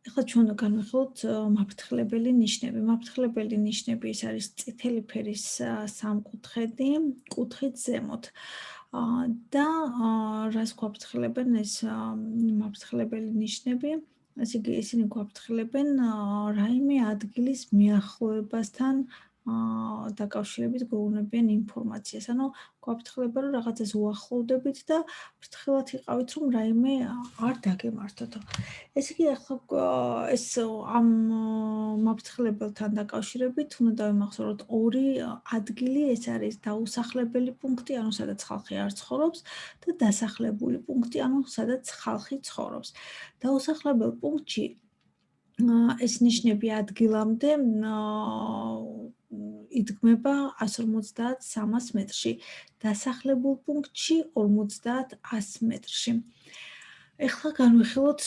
ეხლა ჩვენ განვიხილოთ მაფრთხილებელი ნიშნები. მაფრთხილებელი ნიშნები ეს არის წითელი ფერის სამკუთხედი, კუთხით ზემოთ. და რას გვაფრთხილებენ ეს მაფრთხილებელი ნიშნები? ასე იგი, ისინი გვაფრთხილებენ რაიმე ადგილის მიახლოებასთან დაკავშირებით გვეუბნებიან ინფორმაციას. ანუ გვაფრთხილებენ, რომ რაღაცას უახლოვდებით და ფრთხილად იყავით, რომ რაიმე არ დაგემართოთ. ესე იგი, ახლა ეს ამ მაფრთხილებელთან დაკავშირებით უნდა დავიმახსოვროთ ორი ადგილი, ეს არის დაუსახლებელი პუნქტი, ანუ სადაც ხალხი არ ცხოვრობს და დასახლებული პუნქტი, ანუ სადაც ხალხი ცხოვრობს. დაუსახლებელ პუნქტში ეს ნიშნები ადგილამდე იდგმება 150-300 მეტრში, დასახლებულ პუნქტში 50-100 მეტრში. ეხლა განვიხილოთ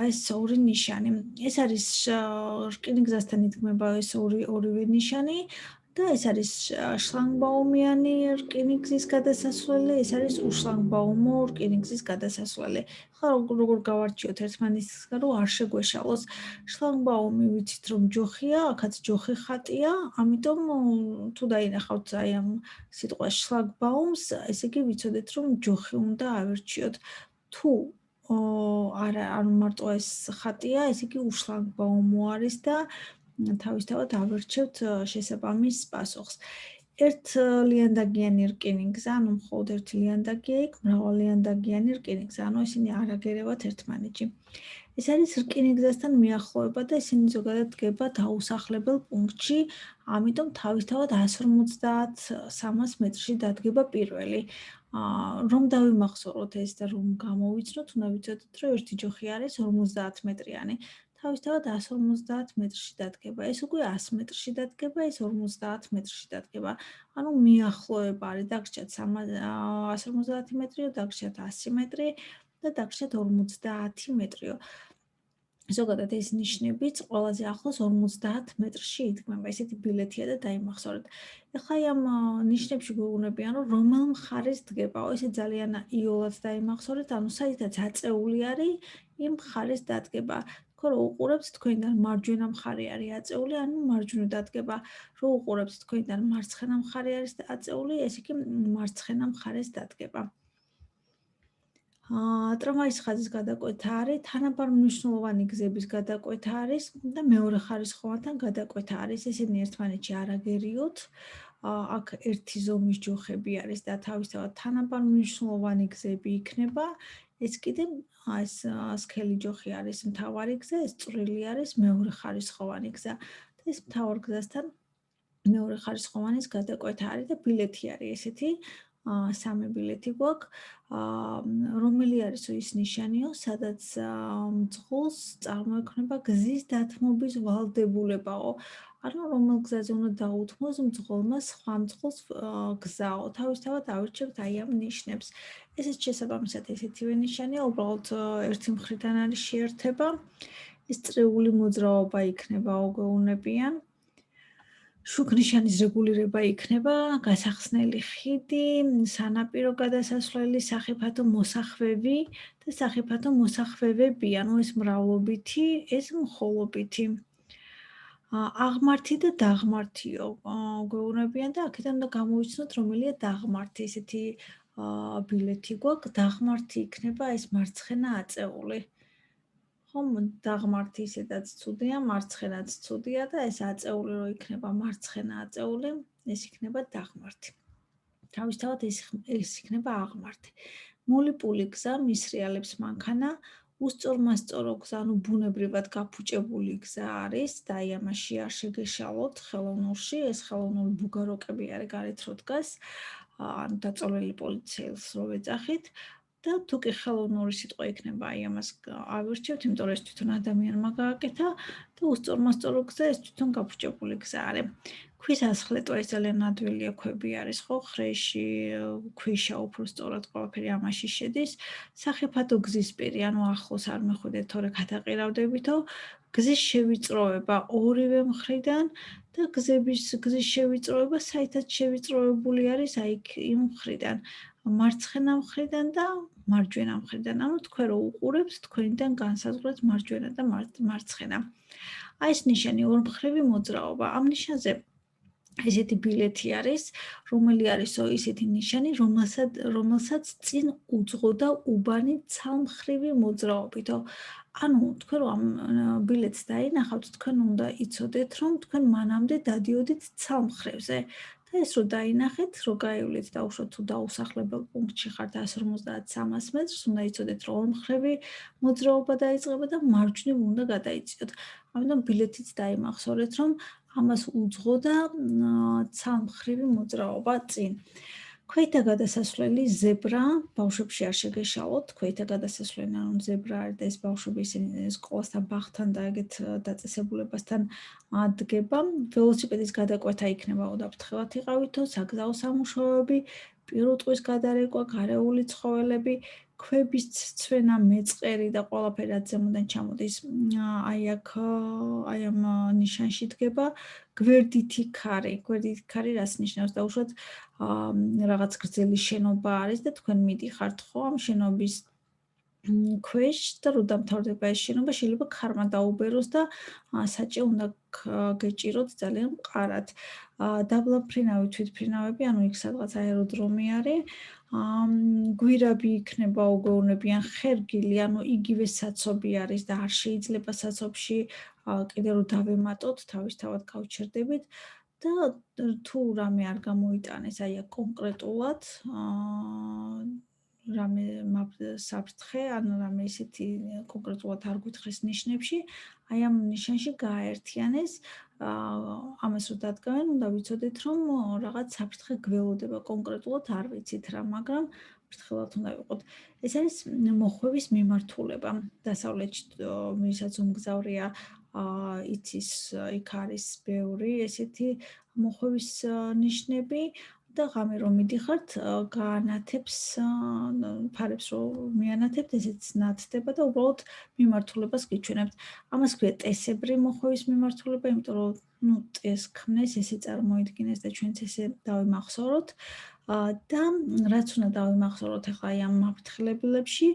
ეს ორი ნიშანი. ეს არის რკინიგზასთან იდგმება ეს ორივე ნიშანი და ეს არის შლანგბაუმიანი რკინიგზის გადასასვლელი, ეს არის უშლანგბაუმო რკინიგზის გადასასვლელი. ახლა როგორ გავარჩიოთ ერთმანეთისგან, რომ არ შეგვეშალოს. შლანგბაუმი ვიცით, რომ ჯოხია, აქაც ჯოხი ხატია, ამიტომ თუ დაინახავთ აი ამ სიტყვას შლაგბაუმს, ესე იგი ვიცოდეთ, რომ ჯოხი უნდა ავირჩიოთ. თუ არა, ანუ მარტო ეს ხატია, ესე იგი უშლანგბაუმო არის და თავისთავად ავირჩევთ შესაბამის პასუხს. ერთლიანდაგიანი რკინიგზა, ანუ მხოლოდ ერთი ლიანდაგია იქ, მრავალლიანდაგიანი რკინიგზა, ანუ ისინი არ აგერევათ ერთმანეთში. ეს არის რკინიგზასთან მიახლოება და ისინი ზოგადად დგება დაუსახლებელ პუნქტში, ამიტომ თავისთავად 150-300 მეტრში დადგება პირველი. რომ დავიმახსოვროთ ეს და რომ გამოვიცნოთ, უნდა ვიცოდეთ, რომ ერთი ჯოხი არის 50 მეტრიანი. თავისთავად 150 მეტრში დადგება. ეს უკვე 100 მეტრში დადგება, ეს 50 მეტრში დადგება. ანუ მიახლოება არის, დაგრჩათ 150 მეტრიო, დაგრჩათ 100 მეტრი და დაგრჩათ 50 მეტრიო. ზოგადად ეს ნიშნებიც ყველაზე ახლოს 50 მეტრში იდგმება. ესეთი ბილეთია და დაიმახსოვრეთ. ეხლა ამ ნიშნებში გვეუბნებიან, რომ რომელ მხარეს დგებაო, ესე ძალიან იოლად დაიმახსოვრეთ, ანუ საიდანაც აწეული არის, იმ მხარეს დადგება. თქო, რომ უყურებთ თქვენიდან მარჯვენა მხარე არის აწეული, ანუ მარჯვნივ დადგება. რომ უყურებთ თქვენიდან მარცხენა მხარე არის აწეული, ესე იგი მარცხენა მხარეს დადგება. ტრამვაის ხაზის გადაკვეთა არის, თანაბარ მნიშვნელოვანი გზების გადაკვეთა არის და მეორე ხარისხოვანთან გადაკვეთა არის. ესენი ერთმანეთში არ აგერიოთ. აქ ერთი ზომის ჯოხები არის და თავისთავად თანაბარ მნიშვნელოვანი გზები იქნება. ეს კიდე ეს სქელი ჯოხი არის მთავარი გზა, ეს წვრილი არის მეორე ხარისხოვანი გზა. და ეს მთავარ გზასთან მეორე ხარისხოვანის გადაკვეთა არის და ბილეთი არის ესეთი. სამი ბილეთი გვაქვს, რომელი არის ის ნიშანიო, სადაც მძღოლს წარმოექმნება გზის დათმობის ვალდებულებაო. ანუ რომელ გზაზე უნდა დაუთმოს მძღოლმა სხვა მძღოლს გზაო. თავისთავად ავირჩევთ აი ამ ნიშნებს. ესეც შესაბამისად ესეთივე ნიშანია, უბრალოდ ერთი მხრიდან არის შეერთება. ეს წრიული მოძრაობა იქნება, გვეუბნებიან. შუქნიშანის რეგულირება იქნება, გასახსნელი ხიდი, სანაპირო გადასასვლელი, სახიფათო მოსახვევი და სახიფათო მოსახვევები, ანუ ეს მრავლობითი, ეს მხოლობითი. აღმართი და დაღმართიო გვეუბნებიან და აქედან უნდა გამოვიცნოთ, რომელია დაღმართი, ესეთი ბილეთი გვაქვს, დაღმართი იქნება ეს მარცხენა აწეული. ხომ დაღმართი ისედაც ცუდია, მარცხენაც ცუდია და ეს აწეული რო იქნება მარცხენა აწეული, ეს იქნება დაღმართი. თავისთავად ეს იქნება აღმართი. მოლიპული გზა მისრიალებს მანქანა, უსწორმასწორო გზა, ანუ ბუნებრივად გაფუჭებული გზა არის და აი ამაში არ შეგეშალოთ ხელოვნურში, ეს ხელოვნური ბუგაროკები არის გარეთ რო დგას, ანუ დაწოლილი პოლიციელს რო ვეძახით. და თუ კი ხელოვნური სიტყვა იქნება, აი ამას ავირჩევთ, იმიტომ რომ ეს თვითონ ადამიანმა გააკეთა და უსწორმასწორო გზა ეს თვითონ გაფუჭებული გზა არის. ქვის ასხლეტვა ეს ძალიან ადვილია ქვები არის, ხო, ხრეში, ქვიშა უფრო სწორად ყველაფერი ამაში შედის. სახიფათო გზისპირი, ანუ ახლოს არ მეხვიდეთ, თორე გადაყირავდებითო, გზის შევიწროება ორივე მხრიდან და გზის შევიწროება საერთოდ შევიწროებული არის აი იმ მხრიდან. მარცხენა მხრიდან და მარჯვენა მხრიდან. ანუ თქვენ რო უყურებთ, თქვენიდან განსაზღვრეთ მარჯვენა და მარცხენა. აი ეს ნიშანი ორმხრივი მოძრაობა. ამ ნიშანზე ესეთი ბილეთი არის, რომელი არისო ისეთი ნიშანი, რომელსაც წინ უძღო და უბანი ცალმხრივი მოძრაობითო. ანუ თქვენ რომ ამ ბილეთს დაინახავთ, თქვენ უნდა იცოდეთ, რომ თქვენ მანამდე დადიოდით ცალმხრივზე. და ეს რო დაინახეთ, რო გაივლით და უშუალოდ თუ დაუსახლებელ პუნქტში ხართ 150-300 მეტრს, უნდა იცოდეთ, რომ ორმხრივი მოძრაობა დაიწყება და მარჯვნივ უნდა გადაიწიოთ. ამიტომ ბილეთიც დაიმახსოვრეთ, რომ ამას უძღო და ცალმხრივი მოძრაობა წინ. ქვეითა გადასასვლელი ზებრა, ბავშვებში არ შეგეშალოთ, ქვეითა გადასასვლელი, ანუ ზებრა არის და ეს ბავშვები ისინი სკოლასთან ბაღთან და ეგეთ დაწესებულებასთან დგება. ველოსიპედის გადაკვეთა იქნება უდაფრთხილად იყავითო, საგზაო სამუშაოები, პირუტყვის გადარეკვა, გარეული ცხოველები, ქვების ცვენა, მეწყერი და ყველაფერი რაც ზემოდან ჩამოდის, აი ამ ნიშანში დგება. გვერდითი ქარი რას ნიშნავს? დაუშვათ რაღაც გრძელი შენობა არის და თქვენ მიდიხართ ხო ამ შენობის ქვეშ და რო დამთავრდება ეს შენობა, შეიძლება ქარმა დაუბეროს და საჭე უნდა გეჭიროთ ძალიან მყარად. დაბლამფრინავი თვითმფრინავები, ანუ იქ სადღაც აეროდრომი არის, გვირაბი იქნება უგეუნებიან, ხერგილი, ანუ იგივე საცობი არის და არ შეიძლება საცობში კიდე რომ დავემატოთ, თავისთავად გავჩერდებით და თუ რამე არ გამოიტანეს, აი აქ კონკრეტულად რამე საფრთხე, ანუ რამე ისეთი კონკრეტულად არ გვითხრეს ნიშნებში, აი ამ ნიშანში გააერთიანეს, ამას რო დადგავენ, უნდა ვიცოდეთ, რომ რაღაც საფრთხე გველოდება, კონკრეტულად არ ვიცით რა, მაგრამ ფრთხილად უნდა ვიყოთ. ეს არის მოხვევის მიმართულება. დასავლეთში, ვისაც უმგზავრია, იცის, იქ არის ბევრი ესეთი მოხვევის ნიშნები და ღამე რომ მიდიხართ, გაანათებს, ფარებს რო მიანათებთ, ესეც ნათდება და უბრალოდ მიმართულებას გიჩვენებთ. ამას ქვია ტესებრი მოხვევის მიმართულება, იმიტომ რომ ტეს ქმნეს, ესე წარმოიდგინეს და ჩვენც ესე დავიმახსოვროთ. და რაც უნდა დავიმახსოვროთ ახლა აი ამ მაფრთხილებელებში,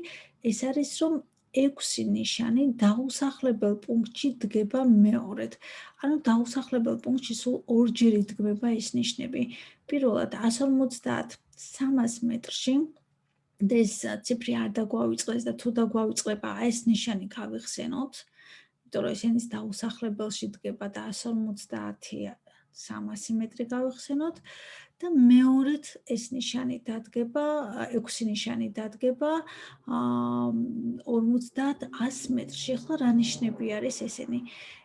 ეს არის რომ 6 ნიშანი დაუსახლებელ პუნქტში დგება მეორედ. ანუ დაუსახლებელ პუნქტში სულ ორჯერ იდგმება ეს ნიშნები. პირველად 150-300 მეტრში და ეს ციფრი არ დაგვავიწყდეს და თუ დაგვავიწყება, ეს ნიშანი გავიხსენოთ, იმიტომ რომ ესენის დაუსახლებელში დგება და 150-300 მეტრი გავიხსენოთ და მეორედ ეს ნიშანი დადგება, 6 ნიშანი დადგება 50-100 მეტრში. ახლა რა ნიშნები არის ესენი?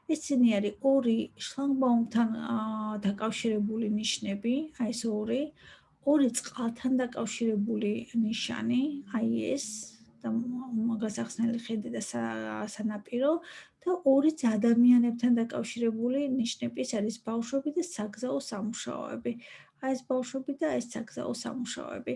ესენი არის ორი შლანგბაუმთან დაკავშირებული ნიშნები, აი ეს ორი წყალთან დაკავშირებული ნიშანი, აი ეს და გასახსნელი ხედი და სანაპირო და ორი ადამიანებთან დაკავშირებული ნიშნები, ეს არის ბავშვები და საგზაო სამუშაოები. აი ეს ბავშვები და ეს საგზაო სამუშაოები.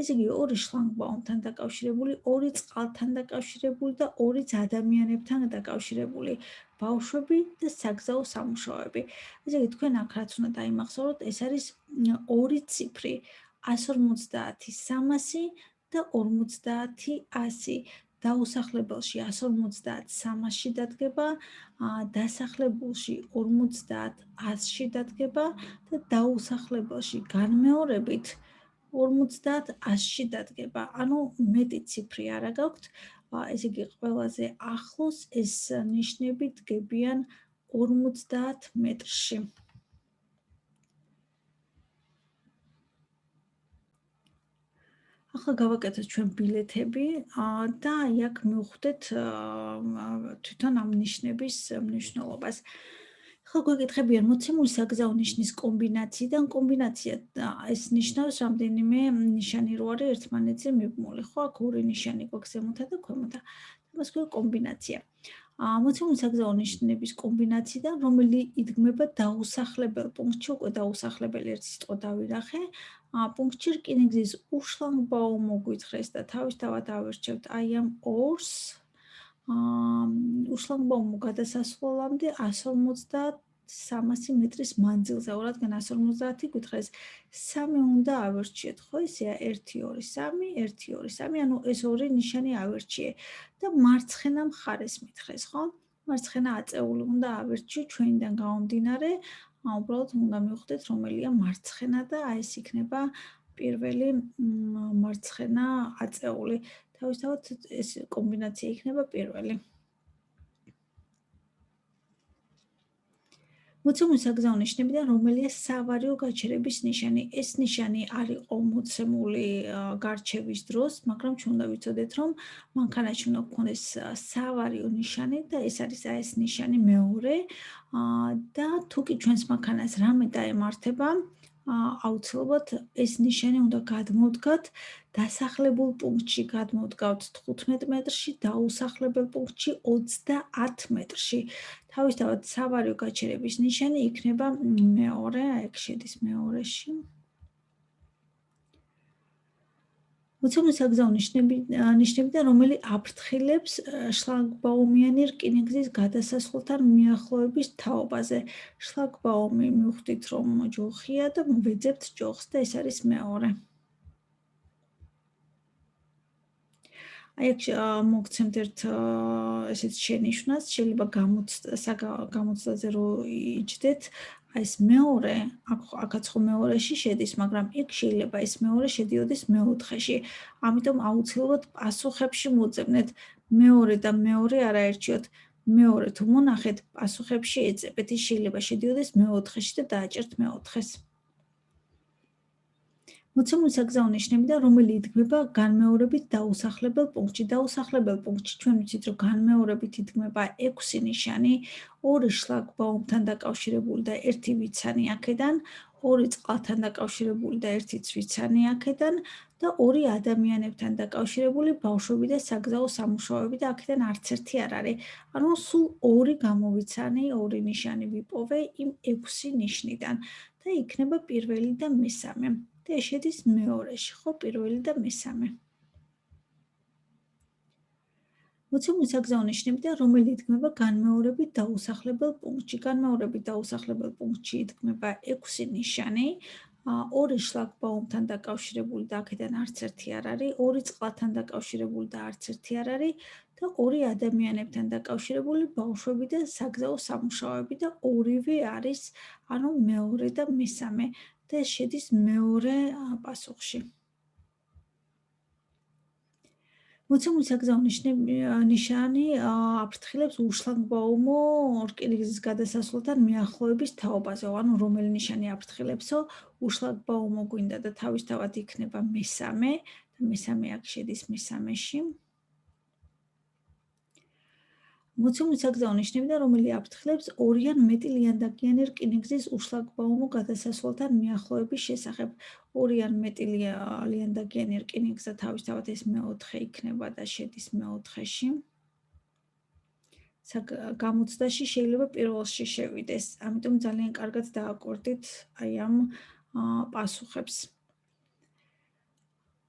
ესე იგი, ორი შლანგბაუმთან დაკავშირებული, ორი წყალთან დაკავშირებული და ორი ადამიანებთან დაკავშირებული ბავშვები და საგზაო სამუშაოები. ესე იგი, თქვენ აქ რაც უნდა დაიმახსოვროთ, ეს არის ორი ციფრი, 150-300 და 50-100. დაუსახლებელში 150-300-ში დადგება, დასახლებულში 50-100-ში დადგება და დაუსახლებელში განმეორებით 50-100-ში დადგება. ანუ მეტი ციფრი არა გაქვთ, ესე იგი ყველაზე ახლოს ეს ნიშნები დგებიან 50 მეტრში. ახლა გავაკეთოთ ჩვენ ბილეთები და აი აქ მივხვდეთ თვითონ ამ ნიშნების მნიშვნელობას. ახლა გვეკითხებიან მოცემული საგზაო ნიშნის კომბინაციიდან კომბინაცია ეს ნიშნავს რამდენიმე ნიშანი რო არის ერთმანეთზე მიბმული, ხო? აქ ორი ნიშანი გვაქვს ზემოთა და ქვემოთა. ამას ქვია კომბინაცია. მოცემული საგზაო ნიშნების კომბინაციიდან, რომელი იდგმება დაუსახლებელ პუნქტში, უკვე დაუსახლებელი ერთ სიტყვა დავირახე. პუნქტში რკინიგზის უშლანგბაუმო გვითხრეს და თავისთავად ავირჩევთ აი ამ ორს. უშლანგბაუმო გადასასვლელამდე 150 300 მეტრის მანძილზე, რადგან 150 გითხრეს 3 უნდა ავერჩიეთ, ხო? ესეა 1 2 3, 1 2 3, ანუ ეს ორი ნიშანი ავერჩიე და მარცხენა მხარეს მითხრეს, ხო? მარცხენა აწეული უნდა ავერჩიო ჩვენიდან გამომდინარე, უბრალოდ უნდა მივხვდეთ რომელია მარცხენა და აი ეს იქნება პირველი მარცხენა აწეული. თავისთავად ეს კომბინაცია იქნება პირველი. მოცემული საგზაო ნიშნებიდან რომელია სავარიო გაჩერების ნიშანი? ეს ნიშანი არ იყო მოცემული გარჩევის დროს, მაგრამ ჩვენ უნდა ვიცოდეთ, რომ მანქანაში უნდა გქონდეს სავარიო ნიშანი და ეს არის აი ეს ნიშანი მეორე და თუ კი ჩვენს მანქანას რამე დაემართება, აუცილებლად ეს ნიშანი უნდა გადმოვდგათ დასახლებულ პუნქტში გადმოვდგავთ 15 მეტრში, დაუსახლებელ პუნქტში 30 მეტრში. თავისთავად სავარიო გაჩერების ნიშანი იქნება მეორე, აქ შედის მეორეში. მოცემული საგზაო ნიშნებიდან რომელი აფრთხილებს შლაგბაუმიანი რკინიგზის გადასასვლელთან მიახლოების თაობაზე. შლაგბაუმი მივხვდით რომ ჯოხია და ვეძებთ ჯოხს და ეს არის მეორე. აი აქ მოგცემთ ერთ ესეც შენიშვნას, შეიძლება გამოცდაზე რო იჯდეთ, აი ეს მეორე, აქაც ხო მეორეში შედის, მაგრამ იქ შეიძლება ეს მეორე შედიოდეს მეოთხეში. ამიტომ აუცილებლად პასუხებში მოძებნეთ მეორე და მეორე არ აერჩიოთ. მეორე თუ მონახეთ, პასუხებში ეძებეთ, ის შეიძლება შედიოდეს მეოთხეში და დააჭერთ მეოთხეს. მოცემული საგზაო ნიშნებიდან რომელი იდგმება განმეორებით დაუსახლებელ პუნქტში. დაუსახლებელ პუნქტში ჩვენ ვიცით, რომ განმეორებით იდგმება 6 ნიშანი, 2 შლაგბაუმთან დაკავშირებული და 1 ვიცანი აქედან, 2 წყალთან დაკავშირებული და 1 ცვიცანი აქედან და 2 ადამიანებთან დაკავშირებული ბავშვები და საგზაო სამუშაოები და აქედან არც ერთი არ არის. ანუ სულ 2 გამოვიცანი, 2 ნიშანი ვიპოვე იმ 6 ნიშნიდან და იქნება პირველი და მესამე. და შედის მეორეში, ხო, პირველი და მესამე. მოცემული საგზაო ნიშნებიდან რომელი იდგმება განმეორებით დაუსახლებელ პუნქტში. განმეორებით დაუსახლებელ პუნქტში იდგმება 6 ნიშანი, 2 შლაგბაუმთან დაკავშირებული და აქედან არც ერთი არ არის, 2 წყალთან დაკავშირებული და არც ერთი არ არის და 2 ადამიანებთან დაკავშირებული ბავშვები და საგზაო სამუშაოები და ორივე არის, ანუ მეორე და მესამე. და ეს შედის მეორე პასუხში. მოცემული საგზაო ნიშანი აფრთხილებს უშლაგბაუმო რკინიგზის გადასასვლელთან მიახლოების თაობაზე. ანუ რომელი ნიშანი აფრთხილებსო, უშლაგბაუმო გვინდა და თავისთავად იქნება მესამე და მესამე აქ შედის მესამეში. მოცემული საგზაო ნიშნებიდან რომელი აფრთხილებს 2 ან მეტი ლიანდაგიანი რკინიგზის უშლაგბაუმო გადასასვლელთან მიახლოების შესახებ. 2 ან მეტი ლიანდაგიანი რკინიგზა თავისთავად ეს მეოთხე იქნება და შედის მეოთხეში. გამოცდაში შეიძლება პირველში შევიდეს, ამიტომ ძალიან კარგად დააკვირდით აი ამ პასუხებს.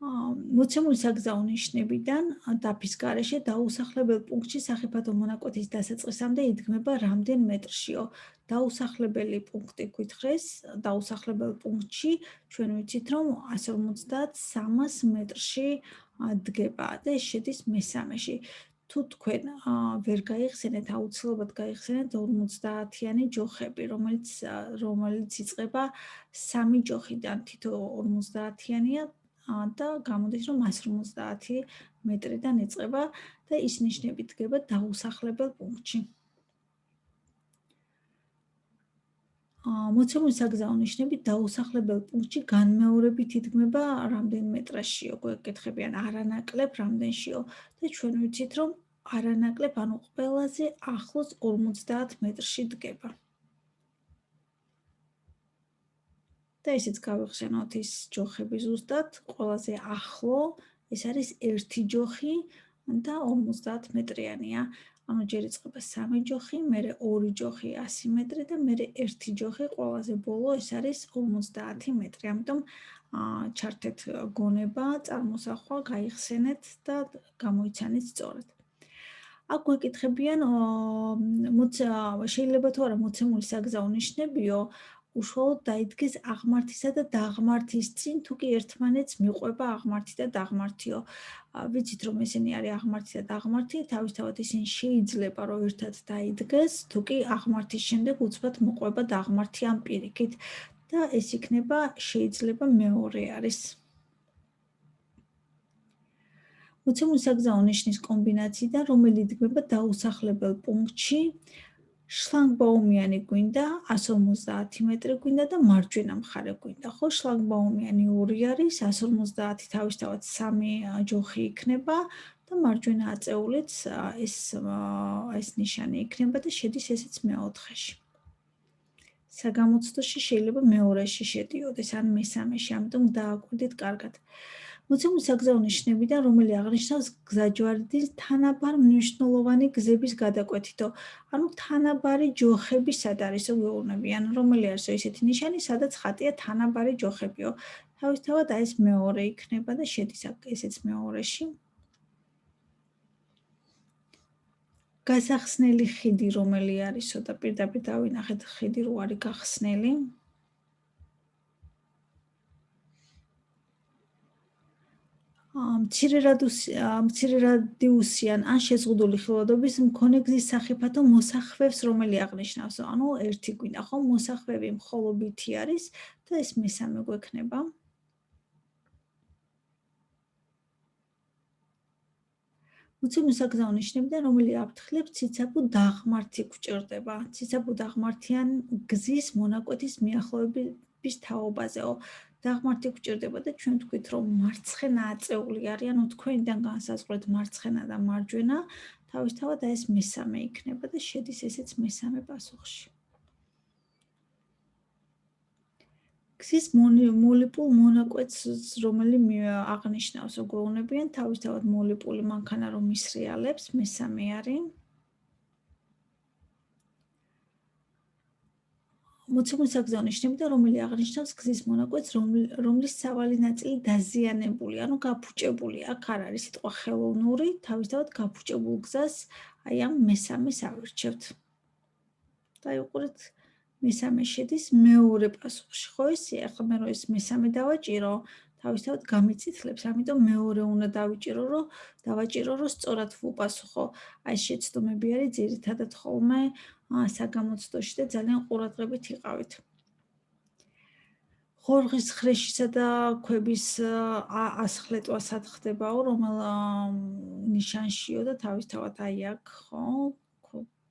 მოცემული საგზაო ნიშნებიდან დაფის გარეშე დაუსახლებელ პუნქტში სახიფათო მონაკვეთის დასაწყისამდე იდგმება რამდენ მეტრშიო. დაუსახლებელი პუნქტი გითხრეს, დაუსახლებელ პუნქტში ჩვენ ვიცით, რომ 150-300 მეტრში დგება და ეს შედის მესამეში. თუ თქვენ ვერ გაიხსენეთ, აუცილებლად გაიხსენეთ 50-იანი ჯოხები, რომელიც იწყება 3 ჯოხიდან, თითო 50-იანია და გამოდის, რომ 150 მეტრიდან იწყება და ის ნიშნები დგება დაუსახლებელ პუნქტში. მოცემული საგზაო ნიშნები დაუსახლებელ პუნქტში განმეორებით იდგმება რამდენ მეტრაშიო, გეკითხებიან არანაკლებ რამდენშიო და ჩვენ ვიცით, რომ არანაკლებ, ანუ ყველაზე ახლოს 50 მეტრში დგება. და ისიც გავიხსენოთ ის ჯოხები ზუსტად, ყველაზე ახლო, ეს არის 1 ჯოხი და 50 მეტრიანია. ანუ ჯერ იწყება 3 ჯოხი, მერე 2 ჯოხი 100 მეტრი და მერე 1 ჯოხი ყველაზე ბოლო, ეს არის 50 მეტრი. ამიტომ ჩართეთ გონება, წარმოსახვა, გაიხსენეთ და გამოიცანეთ სწორად. აქ გვეკითხებიან შეიძლება თუ არა მოცემული საგზაო ნიშნებიო, უშუალოდ დაიდგეს აღმართისა და დაღმართის წინ, თუ კი ერთმანეთს მიყვება აღმართი და დაღმართიო. ვიცით რომ ესენი არის აღმართი და დაღმართი, თავისთავად ისინი შეიძლება რომ ერთად დაიდგეს, თუ კი აღმართის შემდეგ უცბად მოყვება დაღმართი ამ პირიქით და ეს იქნება შეიძლება მეორე არის. მოცემული საგზაო ნიშნის კომბინაციიდან რომელი იდგმება დაუსახლებელ პუნქტში, შლანგბაუმიანი გვინდა, 150 მეტრი გვინდა და მარჯვენა მხარე გვინდა, ხო? შლანგბაუმიანი 2 არის, 150 თავისთავად 3 ჯოხი იქნება და მარჯვენა აწეულიც ეს ნიშანი იქნება და შედის ესეც მეოთხეში. საგამოცდოში შეიძლება მეორეში შედიოდეს, ან მესამეში, ამიტომ დააკვირდით კარგად. მოცემული საგზაო ნიშნებიდან რომელი აღნიშნავს გზაჯვარედის თანაბარ მნიშვნელოვანი გზების გადაკვეთითო, ანუ თანაბარი ჯოხები სად არისო გვეუბნებიან, რომელი არისო ისეთი ნიშანი, სადაც ხატია თანაბარი ჯოხებიო. თავისთავად ეს მეორე იქნება და შედის ესეც მეორეში. გასახსნელი ხიდი რომელი არისო და პირდაპირ დავინახეთ ხიდი რო არის გახსნელი. მცირე რადიუსიან ან შეზღუდული ხილვადობის მქონე გზის სახიფათო მოსახვევს რომელი აღნიშნავს, ანუ ერთი გვინდა, ხო? მოსახვევი მხოლობითი არის და ეს მესამე გვექნება. მოცემული საგზაო ნიშნებიდან რომელი აფრთხილებს ციცაბო დაღმართი გვჭირდება. ციცაბო დაღმართიან გზის მონაკვეთის მიახლოების თაობაზეო. დაღმართი გვჭირდება და ჩვენ ვთქვით რომ მარცხენა აწეული არის, ანუ თქვენიდან განსაზღვრეთ მარცხენა და მარჯვენა, თავისთავად ეს მესამე იქნება და შედის ესეც მესამე პასუხში. გზის მოლიპულ მონაკვეთს რომელი აღნიშნავს, გვეუბნებიან თავისთავად მოლიპული მანქანა რომ ისრიალებს, მესამე არის. მოცემული საგზაო ნიშნებიდან რომელი აღნიშნავს გზის მონაკვეთს, რომლის სავალი ნაწილი დაზიანებული, ანუ გაფუჭებული. აქ არ არის სიტყვა ხელოვნური, თავისთავად გაფუჭებულ გზას აი ამ მესამეს ავირჩევთ. დაიყურეთ, მესამე შედის მეორე პასუხში, ხო ისე? ახლა მე რო ეს მესამე დავაჭირო, თავისთავად გამიწითლებს, ამიტომ მეორე უნდა დავაჭირო, რომ სწორად ვუპასუხო. აი შეცდომები არის ძირითადად ხოლმე საგამოცდოში და ძალიან ყურადღებით იყავით. ხორღის ხრეშისა და ქვების ასხლეტვა სად ხდებაო, რომელ ნიშანშიო და თავისთავად აი აქ, ხო?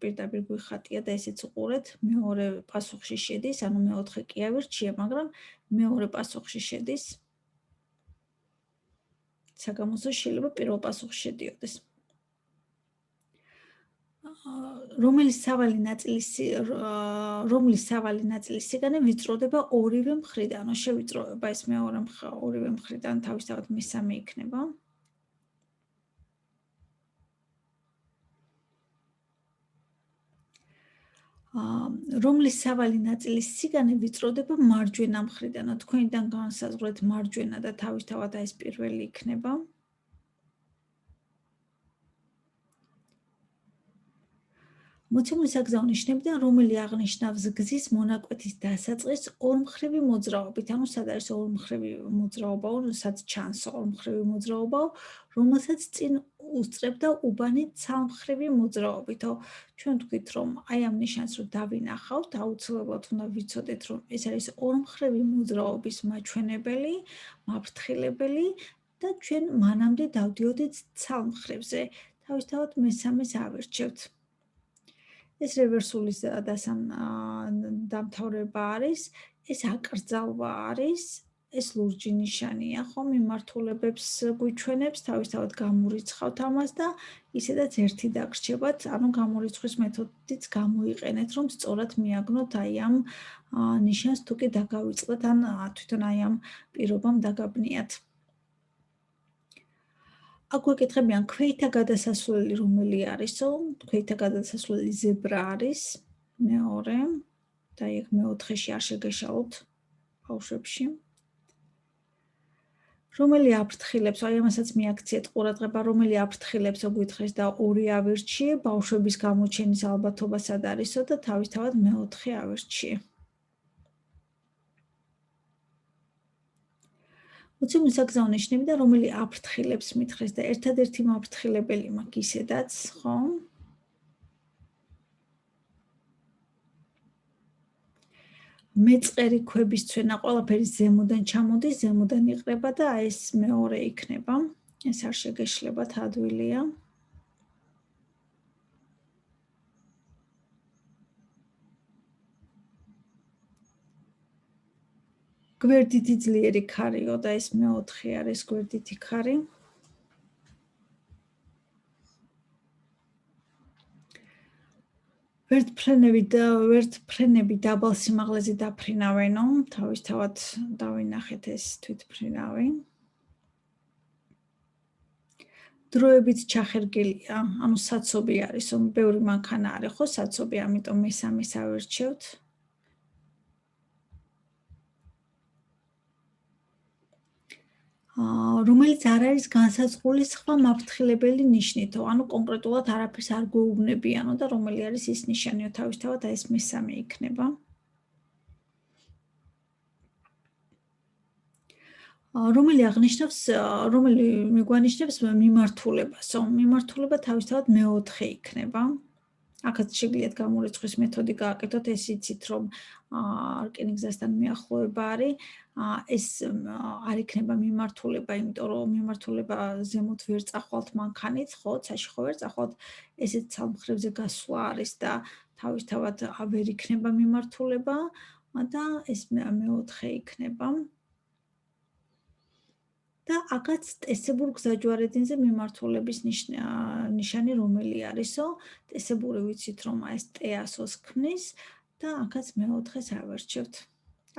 პირდაპირ გვიხატია და ესეც უყურეთ, მეორე პასუხში შედის, ანუ მეოთხე კი ავირჩიე, მაგრამ მეორე პასუხში შედის. საგამოცდოში შეიძლება პირველ პასუხში შედიოდეს. რომლის სავალი ნაწილის სიგანე ვიწროვდება ორივე მხრიდან, ანუ შევიწროვება ეს ორივე მხრიდან, თავისთავად მესამე იქნება. რომლის სავალი ნაწილის სიგანე ვიწროვდება მარჯვენა მხრიდან, თქვენიდან განსაზღვრეთ მარჯვენა და თავისთავად ეს პირველი იქნება. მოცემული საგზაო ნიშნებიდან რომელი აღნიშნავს გზის მონაკვეთის დასაწყისს ორმხრივი მოძრაობით, ანუ სად არის ორმხრივი მოძრაობაო, სადაც ჩანს ორმხრივი მოძრაობაო, რომელსაც წინ უსწრებდა უბანი ცალმხრივი მოძრაობითო. ჩვენ ვთქვით რომ აი ამ ნიშანს რომ დავინახავთ, აუცილებლად უნდა ვიცოდეთ რომ ეს არის ორმხრივი მოძრაობის მაჩვენებელი, მაფრთხილებელი და ჩვენ მანამდე დავდიოდით ცალმხრივზე. თავისთავად მესამეს ავირჩევთ. ეს რევერსული დამთავრება არის, ეს აკრძალვა არის, ეს ლურჯი ნიშანია, ხო, მიმართულებებს გვიჩვენებს, თავისთავად გამურიცხავთ ამას და ისედაც ერთი დაგრჩებათ, ანუ გამორიცხვის მეთოდიც გამოიყენეთ, რომ სწორად მიაგნოთ აი ამ ნიშანს თუ კი დაგავიწყდეთ, ან თვითონ აი ამ პირობამ დაგაბნიათ. აქ გვეკითხებიან ქვეითა გადასასვლელი რომელი არისო? ქვეითა გადასასვლელი ზებრა არის, მეორე და იქ მეოთხეში არ შეგეშალოთ ბავშვებში. რომელი აფრთხილებს, აი ამასაც მიაქციეთ ყურადღება, რომელი აფრთხილებსო გითხრეს და 2 ავირჩიე, ბავშვების გამოჩენის ალბათობა სად არისო და თავისთავად მე-4 ავირჩიე. მოცემული საგზაო ნიშნები და რომელი აფრთხილებს მითხრეს და ერთადერთი მაფრთხილებელი მაქვს ისედაც, ხო? მეწყერი ქვების ცვენა ყველაფერი ზემოდან ჩამოდის, ზემოდან იყრება და აი ეს მეორე იქნება. ეს არ შეგეშლებათ ადვილია. გვერდითი ძლიერი ქარიო და ეს მე-4 არის გვერდითი ქარი. ვერტფრენები დაბალ სიმაღლეზე დაფრინავენო, თავისთავად დავინახეთ ეს თვითფრინავი. დროებით ჩახერგილია, ანუ საცობი არის, ბევრი მანქანა არის, ხო, საცობი, ამიტომ მესამეს ავირჩევთ. რომელიც არ არის განსაზღვრული სხვა მაფრთხილებელი ნიშნითო, ანუ კონკრეტულად არაფერს არ გვეუბნებიანო და რომელი არის ის ნიშანიო, თავისთავად აი ეს მესამე იქნება. რომელი მიგვანიშნებს მიმართულებასო, მიმართულება თავისთავად მე-4 იქნება. აქაც შეგიძლიათ გამორიცხვის მეთოდი გააკეთოთ, ეს იცით, რომ რკინიგზასთან მიახლოება არის, ეს არ იქნება მიმართულება, იმიტომ რომ მიმართულება ზემოთ ვერ წახვალთ მანქანით, ხო, ცაში ხო ვერ წახვალთ, ესეც სამხრეთზე გასვლა არის და თავისთავად ვერ იქნება მიმართულება და ეს მე-4 იქნება. და აქაც ტესებურ გზაჯვარედინზე მიმართულების ნიშანი რომელი არისო, ტესებური ვიცით, რომ ეს ტეასოს ქმნის და აქაც მე-4-ს ავერჩევთ.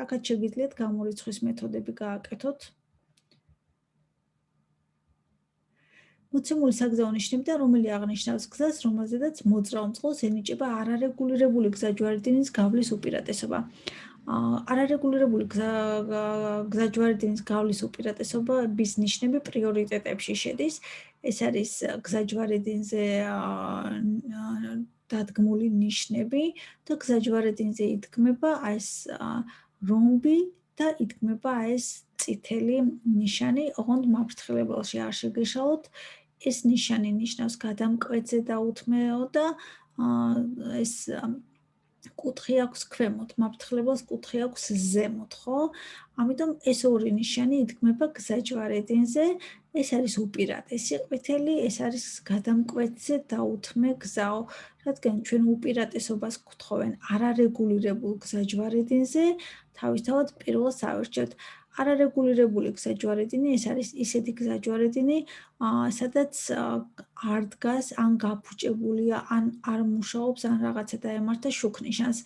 აქაც შეგიძლიათ გამორიცხვის მეთოდები გააკეთოთ. მოცემული საგზაო ნიშნები და რომელი აღნიშნავს გზას, რომელზედაც მოძრავ მწყოს ენიჭება არარეგულირებული გზაჯვარედინის გავლის უპირატესობა. არარეგულირებული გზაჯვარედინის გავლის უპირატესობის ნიშნები პრიორიტეტებში შედის. ეს არის გზაჯვარედინზე დადგმული ნიშნები და გზაჯვარედინზე იდგმება ეს რომბი და იდგმება ეს წითელი ნიშანი, ოღონდ მაფრთხილებელში არ შეგეშალოთ. ეს ნიშანი ნიშნავს გადამკვეთზე დაუთმეო და ეს კუთხე აქვს ქვემოთ, მაფრთხილებელს კუთხე აქვს ზემოთ, ხო? ამიტომ ეს ორი ნიშანი იდგმება გზაჯვარედინზე, ეს არის უპირატესი ყვითელი, ეს არის გადამკვეთზე დაუთმე გზაო, რადგან ჩვენ უპირატესობას გთხოვენ არარეგულირებულ გზაჯვარედინზე, თავისთავად პირველს ავირჩევთ. არარეგულირებული გზაჯვარედინი ეს არის ისეთი გზაჯვარედინი, სადაც არ დგას, ან გაფუჭებულია, ან არ მუშაობს, ან რაღაცა დაემართა შუქნიშანს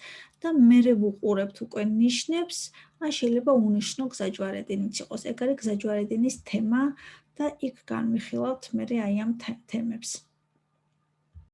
და მერე ვუყურებთ უკვე ნიშნებს, ან შეიძლება უნიშნო გზაჯვარედინიც იყოს. ეგ არის გზაჯვარედინის თემა და იქ განვიხილავთ მერე აი ამ თემებს.